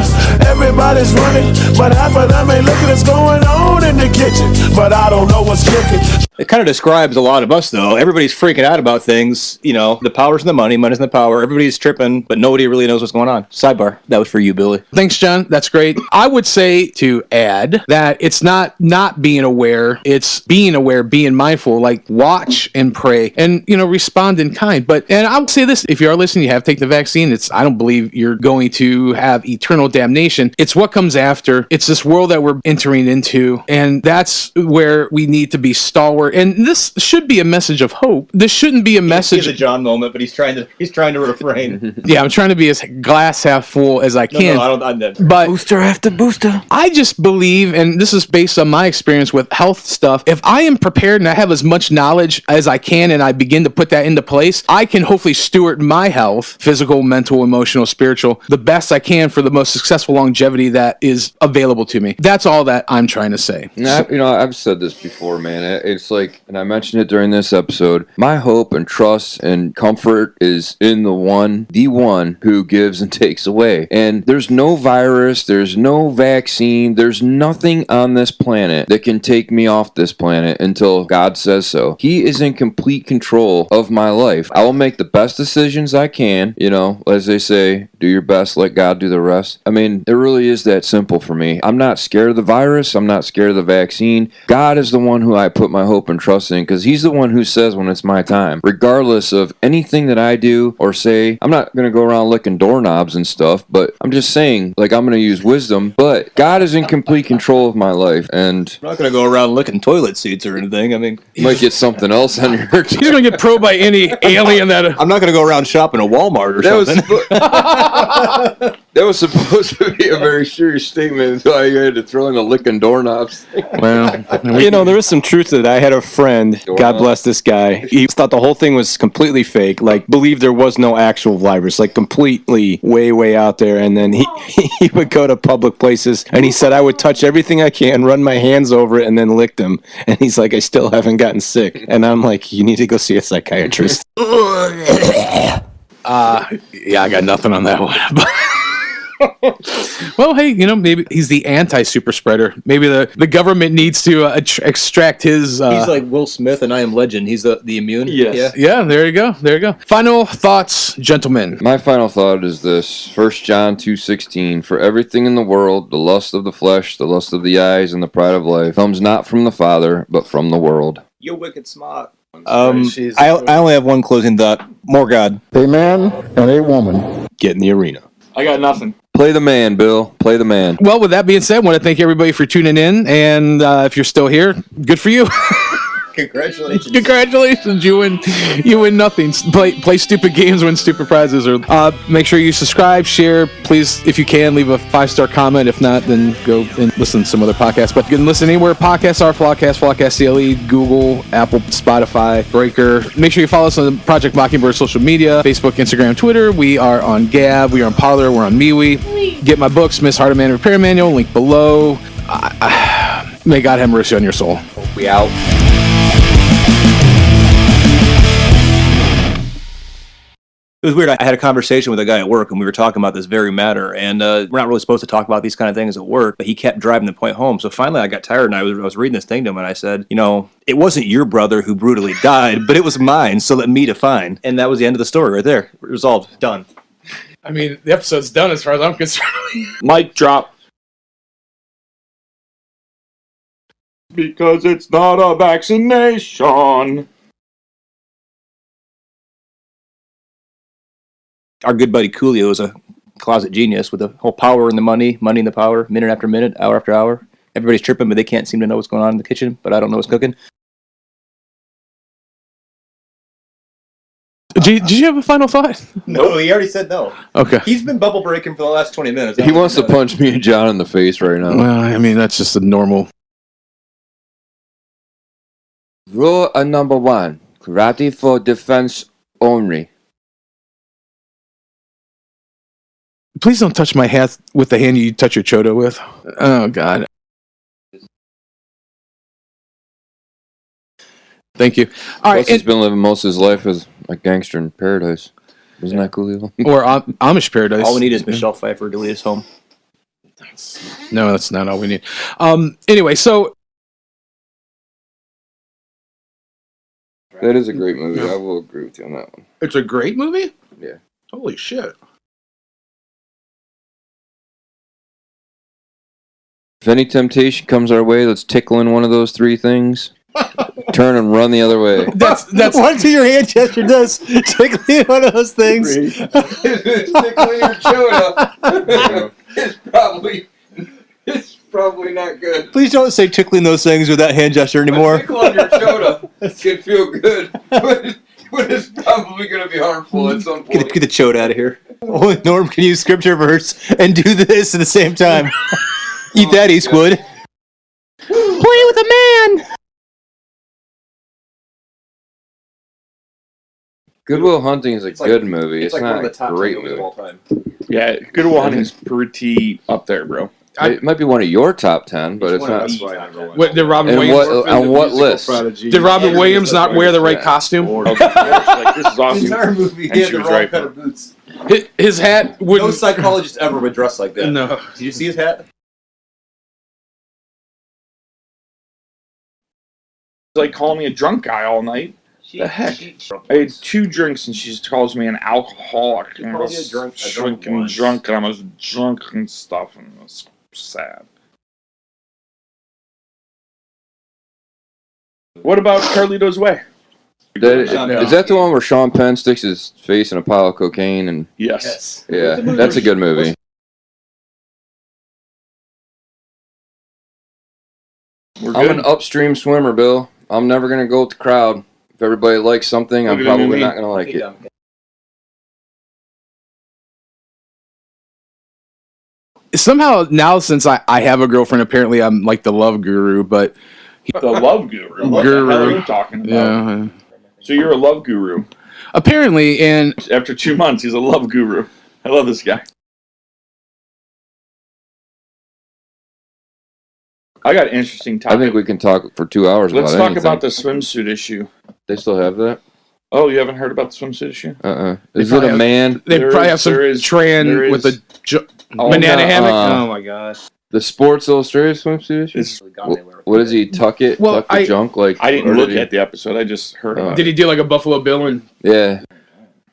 Everybody's running, but half of them ain't looking what's going on in the kitchen. But I don't know what's cooking. It kind of describes a lot of us, though. Everybody's freaking out about things. The power's in the money's in the power. Everybody's tripping, but nobody really knows what's going on. Sidebar. That was for you, Billy. Thanks, John. That's great. I would say to add that it's not being aware. It's being aware, being mindful, like watch and pray and, respond in kind. And I would say this, if you are listening, you have taken the vaccine. I don't believe you're going to have eternal damnation. It's what comes after. It's this world that we're entering into. And that's where we need to be stalwart. And this should be a message of hope. This shouldn't be a message. It's a John moment, but he's trying to refrain. Yeah, I'm trying to be as glass half full as I can. No, I'm dead. But booster after booster. I just believe, and this is based on my experience with health stuff, if I am prepared and I have as much knowledge as I can and I begin to put that into place, I can hopefully steward my health, physical, mental, emotional, spiritual, the best I can for the most successful longevity that is available to me. That's all that I'm trying to say. I've said this before, man. It's like, and I mentioned it during this episode, my hope and trust and comfort is in the one who gives and takes away. And there's no virus, there's no vaccine, there's nothing on this planet that can take me off this planet until God says so. He is in complete control of my life. I will make the best decisions I can, as they say, do your best, let God do the rest. I mean, it really is that simple for me. I'm not scared of the virus, I'm not scared of the vaccine. God is the one who I put my hope and trust in, because he's the one who says when it's my time. Regardless of anything that I do or say, I'm not going to go around licking doorknobs and stuff, but I'm just saying, I'm going to use wisdom, but God is in complete control of my life, and I'm not going to go around licking toilet seats or anything. I mean, you might get something else on your... He's going to get probed by any alien that... I'm not going to go around shopping at Walmart or something. That was supposed to be a very serious statement until I had to throw in the licking doorknobs. Well, there is some truth to that. I had a friend, God bless this guy. He thought the whole thing was completely fake, like believed there was no actual virus, like completely way out there. And then he would go to public places and he said, I would touch everything I can, run my hands over it, and then lick them. And he's like, I still haven't gotten sick. And I'm like, you need to go see a psychiatrist. Yeah, I got nothing on that one. Well, hey, maybe he's the anti-super spreader. Maybe the government needs to extract his... He's like Will Smith and I Am Legend. He's the immune. Yes. Yeah, there you go. Final thoughts, gentlemen. My final thought is this. 1 John 2:16. For everything in the world, the lust of the flesh, the lust of the eyes, and the pride of life, comes not from the Father, but from the world. You're wicked smart. I only have one closing thought. More God. A man and a woman. Get in the arena. I got nothing. Play the man, Bill. Play the man. Well, with that being said, I want to thank everybody for tuning in. And if you're still here, good for you. Congratulations. You win nothing. Play stupid games, win stupid prizes. Or make sure you subscribe, share. Please, if you can, leave a 5-star comment. If not, then go and listen to some other podcasts. But you can listen anywhere podcasts are. Flawedcast CLE, Google, Apple, Spotify, Breaker. Make sure you follow us on Project Mockingbird social media, Facebook, Instagram, Twitter. We are on Gab. We are on Parler. We're on MeWe. Get my books, Miss Hardeman Repair Manual, link below. May God have mercy on your soul. We out. It was weird. I had a conversation with a guy at work, and we were talking about this very matter. And we're not really supposed to talk about these kind of things at work, but he kept driving the point home. So finally, I got tired, and I was reading this thing to him, and I said, it wasn't your brother who brutally died, but it was mine, so let me define. And that was the end of the story right there. Resolved. Done. I mean, the episode's done as far as I'm concerned. Mic drop. Because it's not a vaccination. Our good buddy Coolio is a closet genius with the whole power and the money in the power, minute after minute, hour after hour. Everybody's tripping, but they can't seem to know what's going on in the kitchen, but I don't know what's cooking. Did you have a final thought? No, he already said no. Okay. He's been bubble breaking for the last 20 minutes. He wants to punch me and John in the face right now. Well, I mean, that's just a normal... Rule number 1. Karate for defense only. Please don't touch my hat with the hand you touch your choda with. Oh, God. Thank you. All right. He's been living most of his life as a gangster in paradise. Isn't that cool? Or Amish paradise. All we need is Michelle Pfeiffer to lead us home. No, that's not all we need. Anyway, so... That is a great movie. I will agree with you on that one. It's a great movie? Yeah. Holy shit. If any temptation comes our way that's tickling one of those 3 things, turn and run the other way. That's what to your hand gesture does. Tickling one of those things. It's tickling your choda. It's probably not good. Please don't say tickling those things with that hand gesture anymore. Tickle on your choda can feel good, but it's probably going to be harmful at some point. Get the chode out of here. Only Norm can use scripture verse and do this at the same time. Eat that, Eastwood. Play with a man. Good Will Hunting is a good movie. It's not a great movie. Of all time. Yeah, Good Will Hunting's pretty up there, bro. It might be one of your top 10, but it's not. What, did Robin And Williams? on what list? Did Robin Williams not wear the right costume? Like, this is awesome. The entire movie, And he had she the was wrong right, kind bro. of boots. His hat wouldn't... No psychologist ever would dress like that. No. Did you see his hat? It's like calling me a drunk guy all night. The heck? I had 2 drinks and she calls me an alcoholic. And I was drinking drunk and I was drunk and stuff and it was sad. What about Carlito's Way? Is that the one where Sean Penn sticks his face in a pile of cocaine? And Yes. Yeah, that's a good movie. I'm an upstream swimmer, Bill. I'm never going to go with the crowd. If everybody likes something, I'm probably not going to like it. somehow now since I have a girlfriend, apparently I'm like the love guru, but The love guru. What the hell are you talking about? yeah. So you're a love guru. Apparently, and After 2 months, he's a love guru. I love this guy. I got an interesting topic. I think we can talk for 2 hours Let's about talk anything. about the swimsuit issue. They still have that? Oh, you haven't heard about the swimsuit issue? Is it a man? They probably have some tran with a banana hammock. Oh my god. The Sports Illustrated swimsuit issue? What does he tuck it? Well, tuck the junk? Like I didn't look at the episode. I just heard about Did he do like a Buffalo Bill and? Yeah.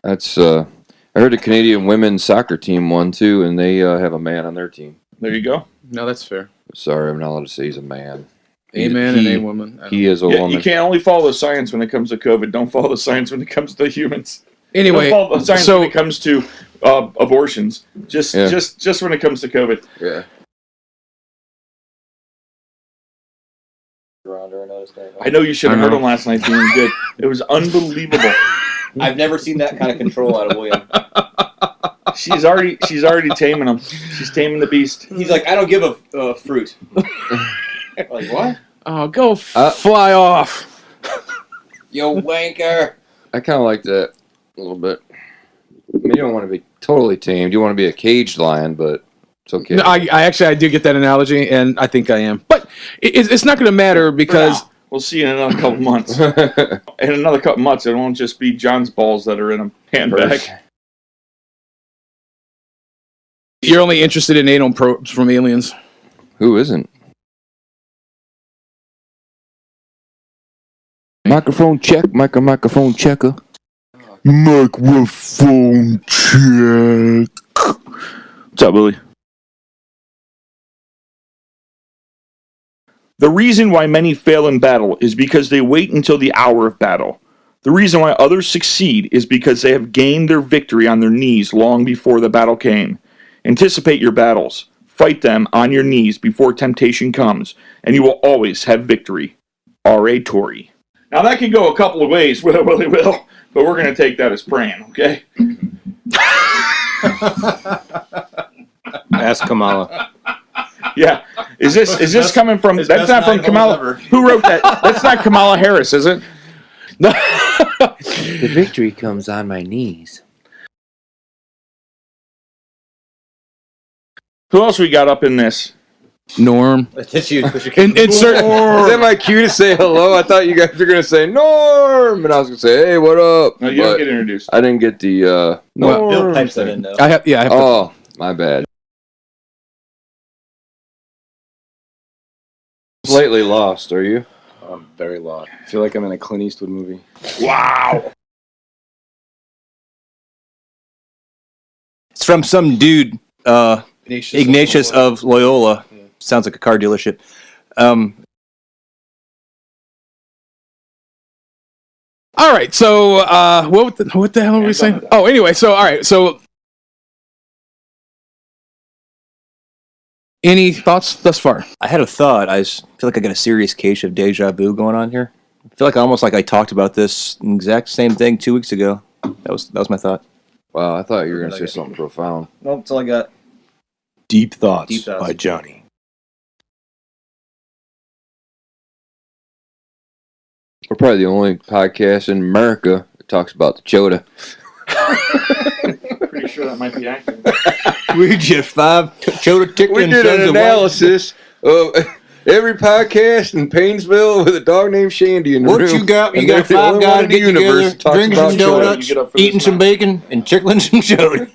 That's I heard the Canadian women's soccer team won too, and they have a man on their team. There you go. No, that's fair. Sorry, I'm not allowed to say he's a man. A man and a woman. He is a woman. You can't only follow the science when it comes to COVID. Don't follow the science when it comes to humans. Anyway, don't follow the science when it comes to abortions. Just when it comes to COVID. Yeah. I know you should have heard him last night being good. It was unbelievable. I've never seen that kind of control out of William. She's already taming him. She's taming the beast. He's like, I don't give a fruit. Like, what? Oh, go fly off. Yo, wanker. I kind of like that a little bit. I mean, you don't want to be totally tamed. You want to be a caged lion, but it's okay. No, I do get that analogy, and I think I am. But it's not going to matter because we'll see in another couple months. In another couple months, it won't just be John's balls that are in a handbag. You're only interested in anal probes from aliens. Who isn't? Microphone check, microphone checker. Microphone check. What's up, Willie? The reason why many fail in battle is because they wait until the hour of battle. The reason why others succeed is because they have gained their victory on their knees long before the battle came. Anticipate your battles. Fight them on your knees before temptation comes, and you will always have victory. R.A. Torrey. Now that can go a couple of ways, Willie will, but we're going to take that as praying, okay? Ask Kamala. Yeah. Is this coming from... That's not from Kamala. Who wrote that? That's not Kamala Harris, is it? The victory comes on my knees. Who else we got up in this? Norm. That's you. Is that my cue to say hello? I thought you guys were going to say Norm, and I was going to say, hey, what up? No, you don't get introduced. I didn't get the Norm. Bill types that in, though. I have oh, my bad. Slightly lost, are you? I'm very lost. I feel like I'm in a Clint Eastwood movie. Wow. It's from some dude, Ignatius of Loyola. Yeah. Sounds like a car dealership. All right, so what the hell are we saying? Oh, anyway, so all right, so any thoughts thus far? I had a thought. I feel like I got a serious case of deja vu going on here. I feel like I talked about this exact same thing 2 weeks ago. That was my thought. Wow, I thought you were going to say something profound. Nope, that's all I got. Deep Thoughts by Johnny. We're probably the only podcast in America that talks about the Chota. Pretty sure that might be accurate. We just 5 Chota tickling. We did an analysis of every podcast in Painesville with a dog named Shandy in the room. What you got? You got 5 guys getting together, drinking some donuts, eating some bacon, and tickling some Chota.